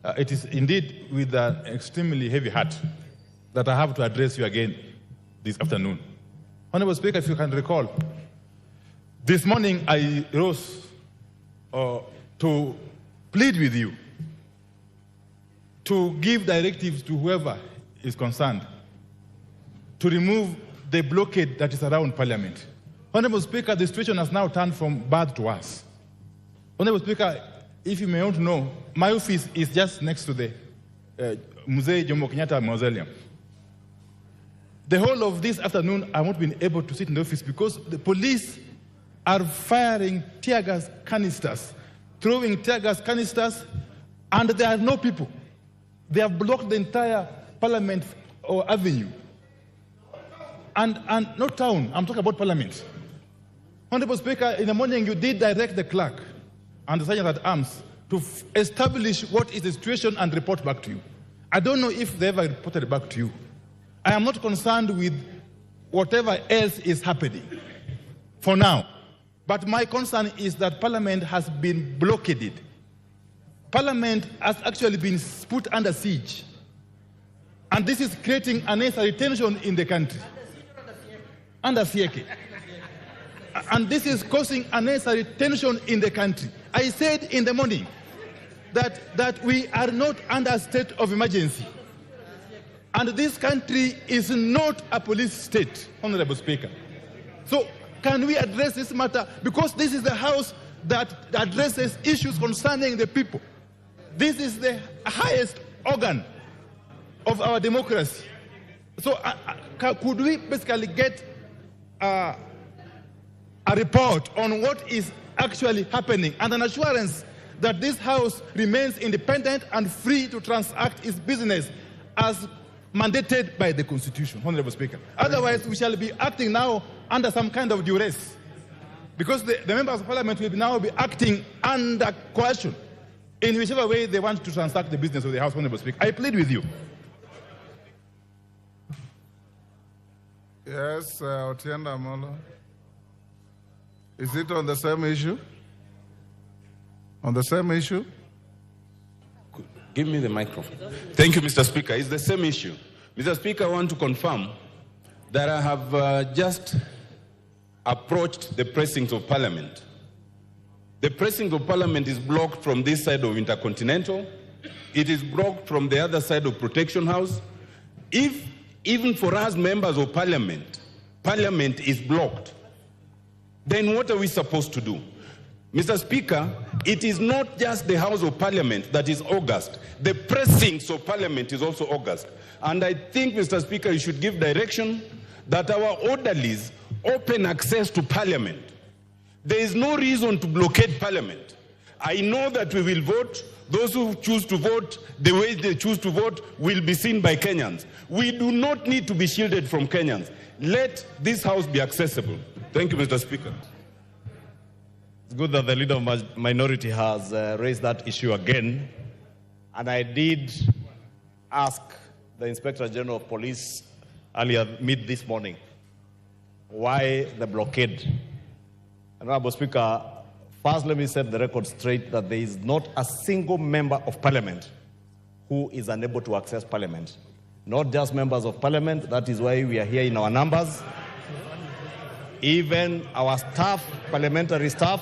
It is indeed with an extremely heavy heart that I have to address you again this afternoon. Honorable Speaker, if you can recall, this morning I rose to plead with you to give directives to whoever is concerned to remove the blockade that is around Parliament. Honorable Speaker, the situation has now turned from bad to worse. Honorable Speaker, if you may want to know, my office is just next to the Mzee Jomo Kenyatta Mausoleum. The whole of this afternoon, I won't been able to sit in the office because the police are firing tear gas canisters, throwing tear gas canisters, and there are no people. They have blocked the entire Parliament or avenue. And not town, I'm talking about Parliament. Honorable Speaker, in the morning you did direct the clerk and the sergeant at arms to establish what is the situation and report back to you. I don't know if they ever reported back to you. I am not concerned with whatever else is happening for now. But my concern is that Parliament has been blockaded. Parliament has actually been put under siege. And this is creating unnecessary tension in the country. Under siege. And this is causing unnecessary tension in the country. I said in the morning that we are not under a state of emergency. And this country is not a police state, Honorable Speaker. So can we address this matter? Because this is the House that addresses issues concerning the people. This is the highest organ of our democracy. So could we basically get a report on what is actually happening and an assurance that this House remains independent and free to transact its business as mandated by the Constitution, Honorable Speaker. Otherwise, we shall be acting now under some kind of duress, because the members of Parliament will now be acting under coercion in whichever way they want to transact the business of the House, Honorable Speaker. I plead with you. Yes, Otienda Molo. Is it on the same issue? On the same issue? Give me the microphone. Thank you, Mr. Speaker. It's the same issue. Mr. Speaker, I want to confirm that I have just approached the precincts of Parliament. The precinct of Parliament is blocked from this side of Intercontinental. It is blocked from the other side of Protection House. If, even for us members of Parliament, Parliament is blocked, then what are we supposed to do? Mr. Speaker, it is not just the House of Parliament that is august. The precincts of Parliament is also august. And I think, Mr. Speaker, you should give direction that our orderlies open access to Parliament. There is no reason to blockade Parliament. I know that we will vote. Those who choose to vote the way they choose to vote will be seen by Kenyans. We do not need to be shielded from Kenyans. Let this House be accessible. Thank you, Mr. Speaker. It's good that the leader of minority has raised that issue again. And I did ask the Inspector General of Police earlier this morning, why the blockade? Honorable Speaker, first let me set the record straight that there is not a single member of Parliament who is unable to access Parliament. Not just members of Parliament, that is why we are here in our numbers. Even our staff, parliamentary staff.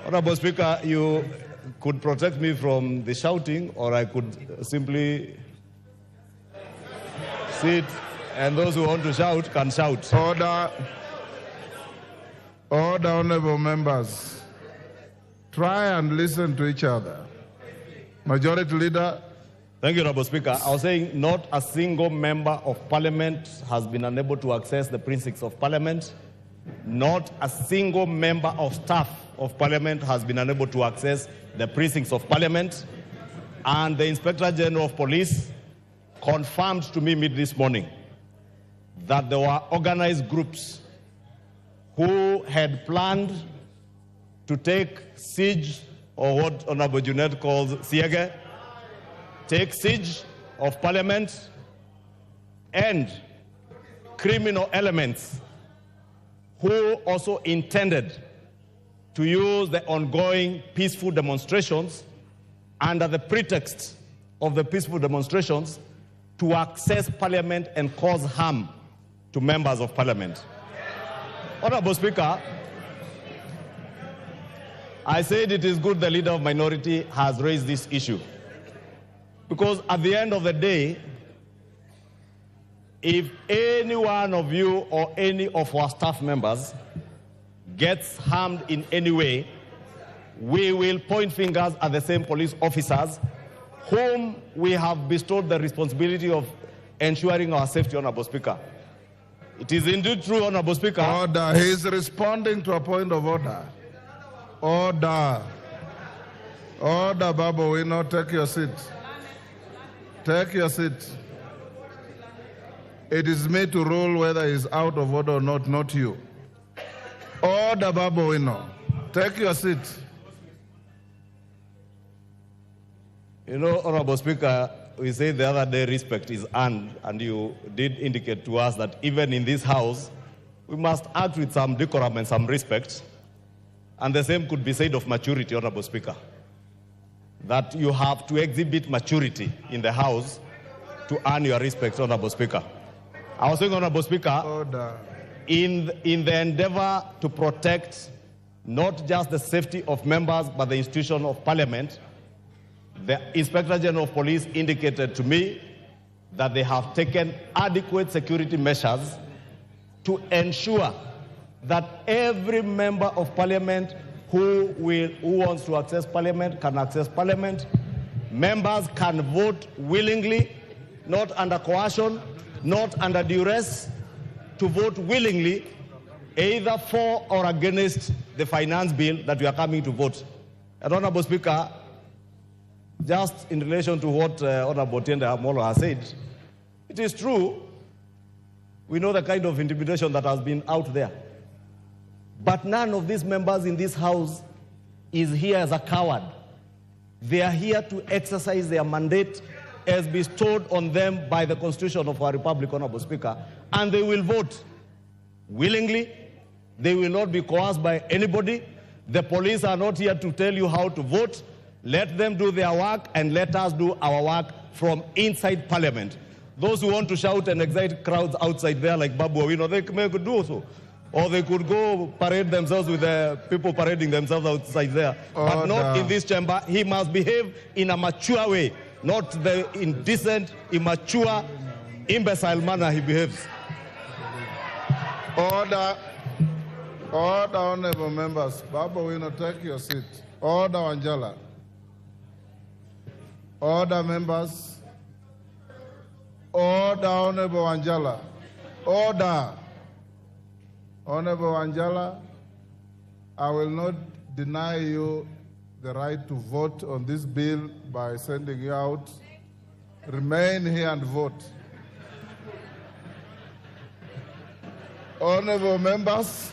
Honorable Speaker, you could protect me from the shouting, or I could simply sit, and those who want to shout can shout. Order. Order, honorable members. Try and listen to each other. Majority Leader. Thank you, Honorable Speaker. I was saying not a single member of Parliament has been unable to access the precincts of Parliament. Not a single member of staff of Parliament has been unable to access the precincts of Parliament. And the Inspector General of Police confirmed to me this morning that there were organized groups who had planned to take siege, or what Honorable Junet calls siege, take siege of Parliament, and criminal elements who also intended to use the ongoing peaceful demonstrations under the pretext of the peaceful demonstrations, to access Parliament and cause harm to members of Parliament. Honorable Speaker, I said it is good the leader of minority has raised this issue, because at the end of the day, if any one of you or any of our staff members gets harmed in any way, we will point fingers at the same police officers whom we have bestowed the responsibility of ensuring our safety, Honorable Speaker. It is indeed true, Honorable Speaker. Order. He is responding to a point of order. Order. Order, Babu. We now take your seat. Take your seat. It is me to rule whether he's out of order or not you. Order, Babu Wino. Take your seat. You know, Honorable Speaker, we said the other day respect is earned, and you did indicate to us that even in this House, we must act with some decorum and some respect. And the same could be said of maturity, Honorable Speaker. That you have to exhibit maturity in the House to earn your respect, Honorable Speaker. I was saying, Honorable Speaker, Order. in the endeavor to protect not just the safety of members, but the institution of Parliament, the Inspector General of Police indicated to me that they have taken adequate security measures to ensure that every member of Parliament who wants to access Parliament can access Parliament. Members can vote willingly, not under coercion, not under duress, to vote willingly, either for or against the finance bill that we are coming to vote. And Honorable Speaker, just in relation to what Honorable Tiende Amolo has said, it is true, we know the kind of intimidation that has been out there. But none of these members in this House is here as a coward. They are here to exercise their mandate as bestowed on them by the Constitution of our Republic, Honorable Speaker, and they will vote willingly. They will not be coerced by anybody. The police are not here to tell you how to vote. Let them do their work, and let us do our work from inside Parliament. Those who want to shout and excite crowds outside there like Babu Owino, they could do so. Or they could go parade themselves with the people parading themselves outside there. But not in this chamber. He must behave in a mature way, not the indecent, immature, imbecile manner he behaves. Order. Order, honorable members. Babu Wino, take your seat. Order, Angela. Order, members. Order, Honorable Angela. Order. Honorable Angela, I will not deny you the right to vote on this bill by sending you out. Remain here and vote. Honorable members,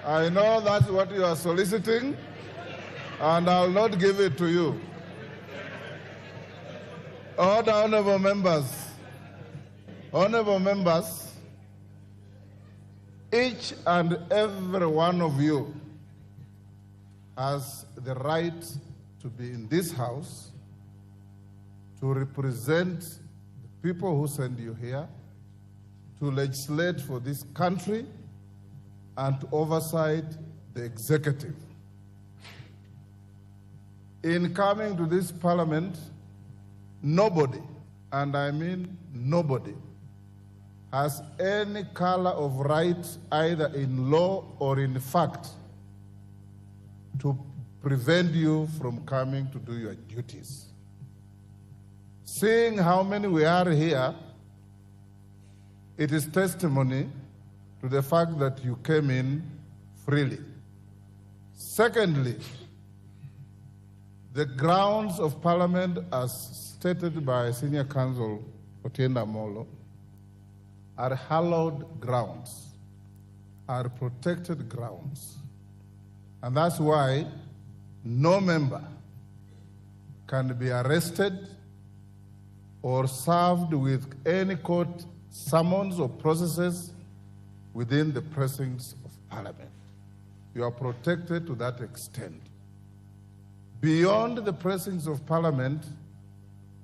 I know that's what you are soliciting, and I'll not give it to you. Order, honorable members. Honorable members, each and every one of you has the right to be in this House to represent the people who send you here, to legislate for this country, and to oversight the executive. In coming to this Parliament, nobody, and I mean nobody, has any color of right, either in law or in fact, to prevent you from coming to do your duties. Seeing how many we are here, it is testimony to the fact that you came in freely. Secondly, the grounds of Parliament, as stated by Senior Counsel Otiende Amolo, are hallowed grounds, are protected grounds. And that's why no member can be arrested or served with any court summons or processes within the precincts of Parliament. You are protected to that extent. Beyond the precincts of Parliament,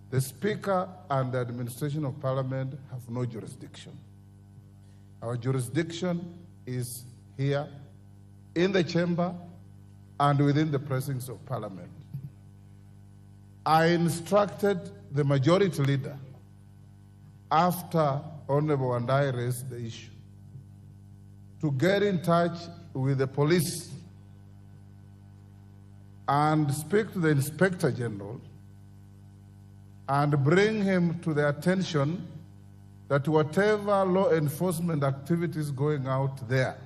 the Speaker and the administration of Parliament have no jurisdiction. Our jurisdiction is here, in the chamber, and within the precincts of Parliament. I instructed the majority leader, after Honorable and I raised the issue, to get in touch with the police and speak to the Inspector General and bring him to the attention that whatever law enforcement activities going out there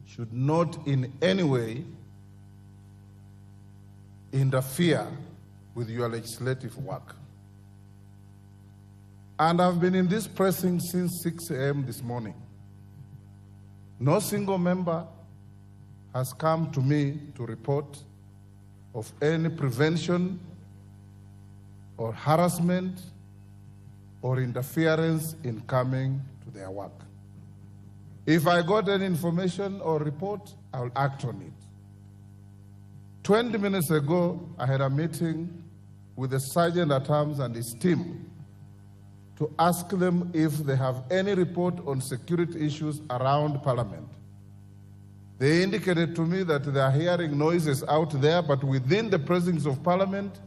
should not in any way interfere with your legislative work. And I've been in this precinct since 6 a.m. this morning. No single member has come to me to report of any prevention or harassment or interference in coming to their work. If I got any information or report, I'll act on it. 20 minutes ago, I had a meeting with the Sergeant at Arms and his team to ask them if they have any report on security issues around Parliament. They indicated to me that they are hearing noises out there, but within the precincts of Parliament,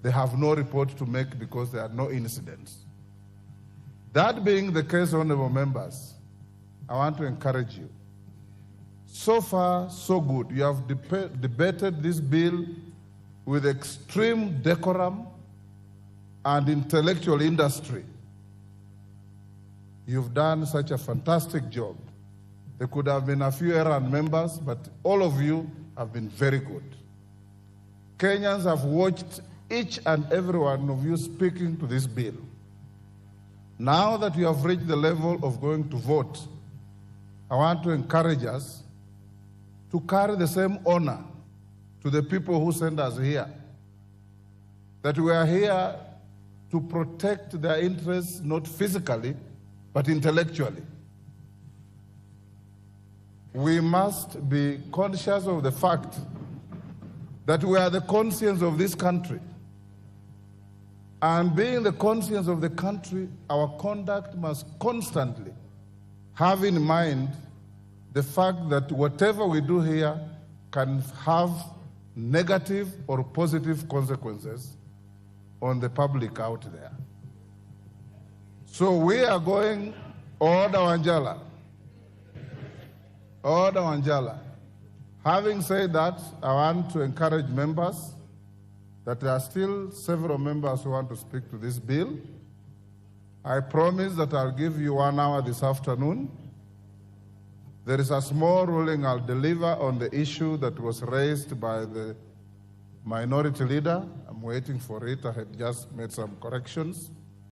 they have no report to make because there are no incidents. That being the case, honorable members, I want to encourage you. So far, so good. You have debated this bill with extreme decorum and intellectual industry. You've done such a fantastic job. There could have been a few errant members, but all of you have been very good. Kenyans have watched each and every one of you speaking to this bill. Now that you have reached the level of going to vote, I want to encourage us to carry the same honor to the people who sent us here. That we are here to protect their interests, not physically, but intellectually. We must be conscious of the fact that we are the conscience of this country. And being the conscience of the country, our conduct must constantly have in mind the fact that whatever we do here can have negative or positive consequences on the public out there. So we are going Order Wanjala. Order Wanjala. Having said that, I want to encourage members that there are still several members who want to speak to this bill. I promise that I'll give you 1 hour this afternoon. There is a small ruling I'll deliver on the issue that was raised by the minority leader. I'm waiting for it. I had just made some corrections.